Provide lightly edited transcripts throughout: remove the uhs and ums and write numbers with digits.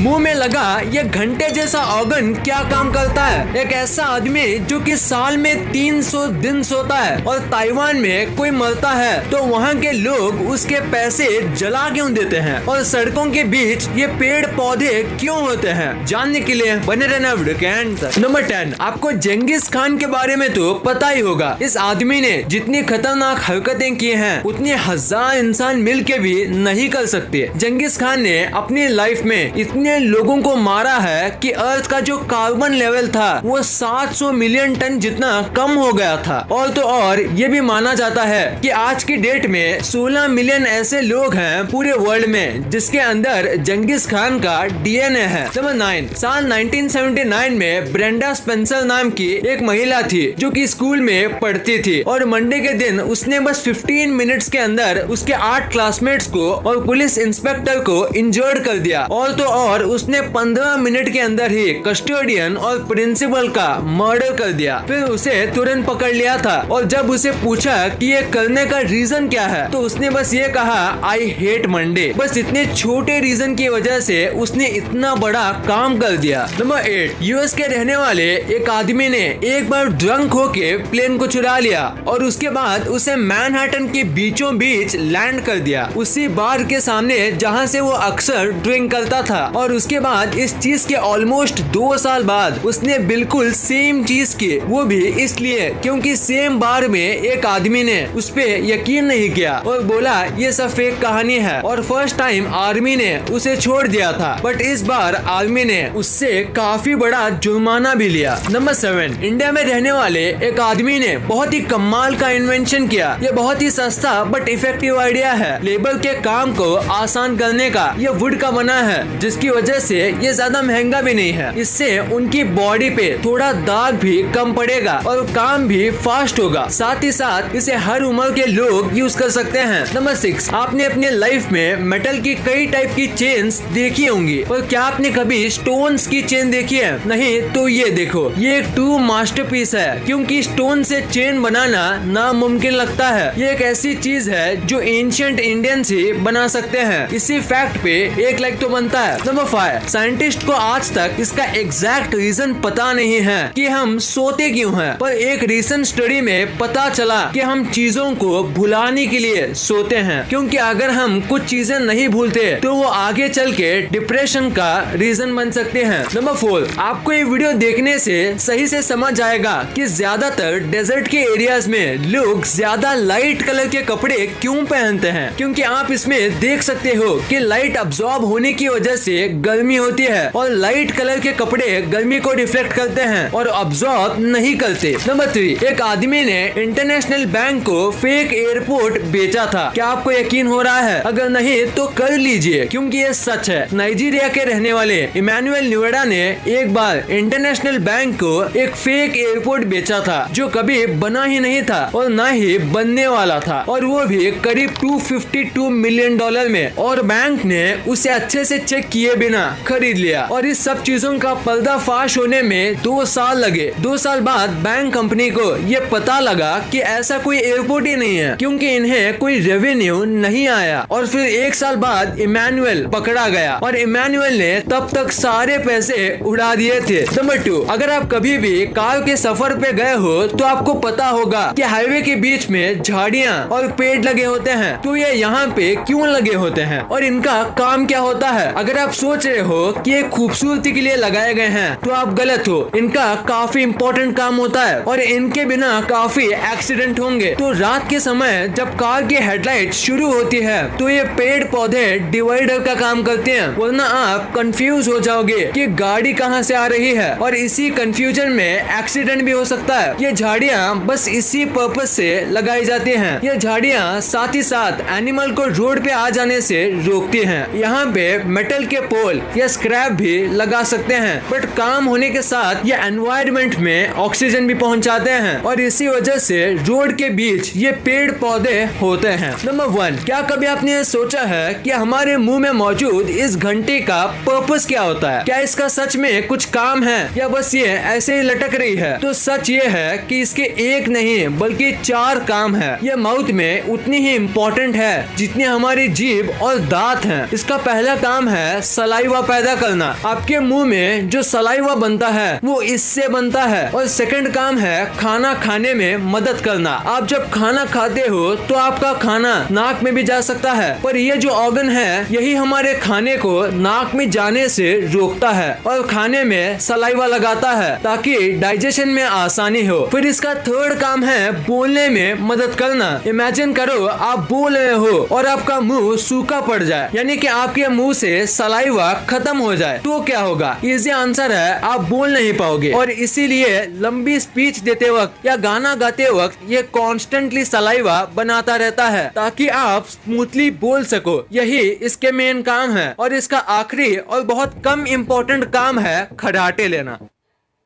मुंह में लगा ये घंटे जैसा ऑर्गन क्या काम करता है? एक ऐसा आदमी जो कि साल में 300 दिन सोता है और ताइवान में कोई मरता है तो वहाँ के लोग उसके पैसे जला क्यों देते हैं? और सड़कों के बीच ये पेड़ पौधे क्यों होते हैं? जानने के लिए बने रहना वीडियो के एंड तक। नंबर 10, आपको जेंगिस खान के बारे में तो पता ही होगा। इस आदमी ने जितनी खतरनाक हरकतें की हैं उतनी 1000 इंसान मिल के भी नहीं कर सकते। जेंगिस खान ने अपनी लाइफ में इतने लोगों को मारा है कि अर्थ का जो कार्बन लेवल था वो 700 मिलियन टन जितना कम हो गया था। और तो और ये भी माना जाता है कि आज की डेट में 16 मिलियन ऐसे लोग हैं पूरे वर्ल्ड में जिसके अंदर जेंगिस खान का डीएनए है। नंबर 9, साल 1979 में ब्रेंडा स्पेंसर नाम की एक महिला थी जो कि स्कूल में पढ़ती थी और मंडे के दिन उसने बस 15 मिनट्स के अंदर उसके 8 क्लासमेट्स को और पुलिस इंस्पेक्टर को इंजर्ड कर दिया। और तो और उसने 15 मिनट के अंदर ही कस्टोडियन और प्रिंसिपल का मर्डर कर दिया। फिर उसे तुरंत पकड़ लिया था और जब उसे पूछा कि ये करने का रीजन क्या है तो उसने बस ये कहा आई हेट मंडे। बस इतने छोटे रीजन की वजह से उसने इतना बड़ा काम कर दिया। नंबर 8, यूएस के रहने वाले एक आदमी ने एक बार ड्रंक होके प्लेन को चुरा लिया और उसके बाद उसे मैनहट्टन के बीचों बीच लैंड कर दिया, उसी बार के सामने जहां से वो अक्सर ड्रिंक करता था। और उसके बाद इस चीज के ऑलमोस्ट 2 साल बाद उसने बिल्कुल सेम चीज की, वो भी इसलिए क्योंकि सेम बार में एक आदमी ने उस पे यकीन नहीं किया और बोला ये सब फेक कहानी है और फर्स्ट टाइम आर्मी ने उसे छोड़ दिया था। बट इस बार आर्मी ने उससे काफी बड़ा जुर्माना भी लिया। नंबर 7, इंडिया में रहने वाले एक आदमी ने बहुत ही कमाल का इन्वेंशन किया। ये बहुत ही सस्ता बट इफेक्टिव आइडिया है लेबर के काम को आसान करने का। ये वुड का बना है जिसकी वजह से ये ज्यादा महंगा भी नहीं है। इससे उनकी बॉडी पे थोड़ा दाग भी कम पड़ेगा और काम भी फास्ट होगा। साथ ही साथ इसे हर उम्र के लोग यूज कर सकते हैं। नंबर 6, आपने अपने लाइफ में मेटल की कई टाइप की चेन्स देखी होंगी और क्या आपने कभी स्टोन्स की चेन देखी है? नहीं तो ये देखो, ये एक ट्रू मास्टरपीस है क्योंकि स्टोन से चेन बनाना नामुमकिन लगता है। ये एक ऐसी चीज है जो एंशिएंट इंडियंस ही बना सकते हैं। इसी फैक्ट पे 1 लाइक तो बनता है। नंबर 5, साइंटिस्ट को आज तक इसका एग्जैक्ट रीजन पता नहीं है कि हम सोते क्यों हैं, पर एक रीसेंट स्टडी में पता चला कि हम चीजों को भुलाने के लिए सोते हैं क्योंकि अगर हम कुछ चीजें नहीं भूलते तो वो आगे चल के डिप्रेशन का रीजन बन सकते हैं। नंबर 4, आपको ये वीडियो देखने से सही से समझ आएगा कि ज्यादातर डेजर्ट के एरियाज में लोग ज्यादा लाइट कलर के कपड़े क्यों पहनते हैं, क्योंकि आप इसमें देख सकते हो कि लाइट अब्सॉर्ब होने की वजह से गर्मी होती है और लाइट कलर के कपड़े गर्मी को रिफ्लेक्ट करते हैं और अब्सॉर्ब नहीं करते। नंबर 3, एक आदमी ने इंटरनेशनल बैंक को फेक एयरपोर्ट बेचा था। क्या आपको यकीन हो रहा है? अगर नहीं तो कर लीजिए क्योंकि ये सच है। नाइजीरिया के रहने वाले इमैनुअल न्यूएडा ने एक बार इंटरनेशनल बैंक को एक फेक एयरपोर्ट बेचा था जो कभी बना ही नहीं था और ना ही बनने वाला था और वो भी करीब $252 मिलियन में। और बैंक ने उसे अच्छे से चेक किए बिना खरीद लिया और इस सब चीजों का पर्दाफाश होने में 2 साल लगे। 2 साल बाद बैंक कंपनी को ये पता लगा कि ऐसा कोई एयरपोर्ट ही नहीं है क्योंकि इन्हें कोई रेवेन्यू नहीं आया। और फिर 1 साल बाद इमैनुअल पकड़ा गया और इमैनुअल ने तब तक सारे पैसे उड़ा दिए थे। नंबर 2, अगर आप कभी भी कार के सफर पे गए हो तो आपको पता होगा कि हाईवे के बीच में झाड़ियाँ और पेड़ लगे होते हैं। तो ये यहाँ पे क्यों लगे होते हैं और इनका काम क्या होता है? अगर आप सोच रहे हो कि ये खूबसूरती के लिए लगाए गए हैं तो आप गलत हो। इनका काफी इम्पोर्टेंट काम होता है और इनके बिना काफी एक्सीडेंट होंगे। तो रात के समय जब कार की हेडलाइट शुरू होती है तो ये पेड़ पौधे डिवाइडर का काम करते हैं, वरना आप कंफ्यूज हो जाओगे कि गाड़ी कहां से आ रही है और इसी कंफ्यूजन में एक्सीडेंट भी हो सकता है। ये झाड़ियां बस इसी पर्पस से लगाई जाती हैं। ये झाड़ियां साथ ही साथ एनिमल को रोड पे आ जाने से रोकती हैं। यहाँ पे मेटल के पोल या स्क्रैप भी लगा सकते हैं बट काम होने के साथ ये एनवायरनमेंट में ऑक्सीजन भी पहुंचाते हैं और इसी वजह से रोड के बीच ये पेड़ पौधे होते हैं। नंबर 1, क्या कभी आपने सोचा है कि हमारे मुंह में मौजूद इस घंटे का पर्पस क्या होता है? क्या इसका सच में कुछ काम है या बस ये ऐसे ही लटक रही है? तो सच ये है कि इसके एक नहीं बल्कि 4 काम है। ये माउथ में उतनी ही इम्पोर्टेंट है जितनी हमारी जीभ और दांत हैं। इसका पहला काम है सलाद सलाइवा पैदा करना। आपके मुंह में जो सलाइवा बनता है वो इससे बनता है। और सेकंड काम है खाना खाने में मदद करना। आप जब खाना खाते हो तो आपका खाना नाक में भी जा सकता है, पर ये जो ऑर्गन है यही हमारे खाने को नाक में जाने से रोकता है और खाने में सलाइवा लगाता है ताकि डाइजेशन में आसानी हो। फिर इसका थर्ड काम है बोलने में मदद करना। इमेजिन करो आप बोल रहे हो और आपका मुंह सूखा पड़ जाए, यानी कि आपके मुंह से सलाइवा खत्म हो जाए, तो क्या होगा? इजी आंसर है आप बोल नहीं पाओगे। और इसीलिए लंबी स्पीच देते वक्त या गाना गाते वक्त ये कॉन्स्टेंटली सलाइवा बनाता रहता है ताकि आप स्मूथली बोल सको। यही इसके मेन काम है। और इसका आखिरी और बहुत कम इम्पोर्टेंट काम है खर्राटे लेना।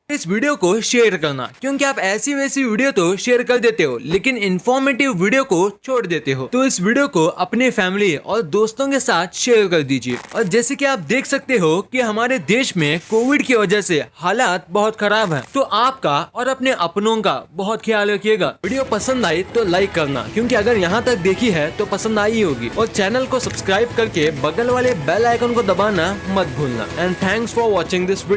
इस वीडियो को शेयर करना, क्योंकि आप ऐसी वैसी वीडियो तो शेयर कर देते हो लेकिन इन्फॉर्मेटिव वीडियो को छोड़ देते हो। तो इस वीडियो को अपने फैमिली और दोस्तों के साथ शेयर कर दीजिए। और जैसे कि आप देख सकते हो कि हमारे देश में कोविड की वजह से हालात बहुत खराब है, तो आपका और अपने अपनों का बहुत ख्याल रखिएगा। वीडियो पसंद आई तो लाइक करना, क्योंकि अगर यहाँ तक देखी है तो पसंद आई होगी। और चैनल को सब्सक्राइब करके बगल वाले बेल आइकन को दबाना मत भूलना। And thanks for watching this video.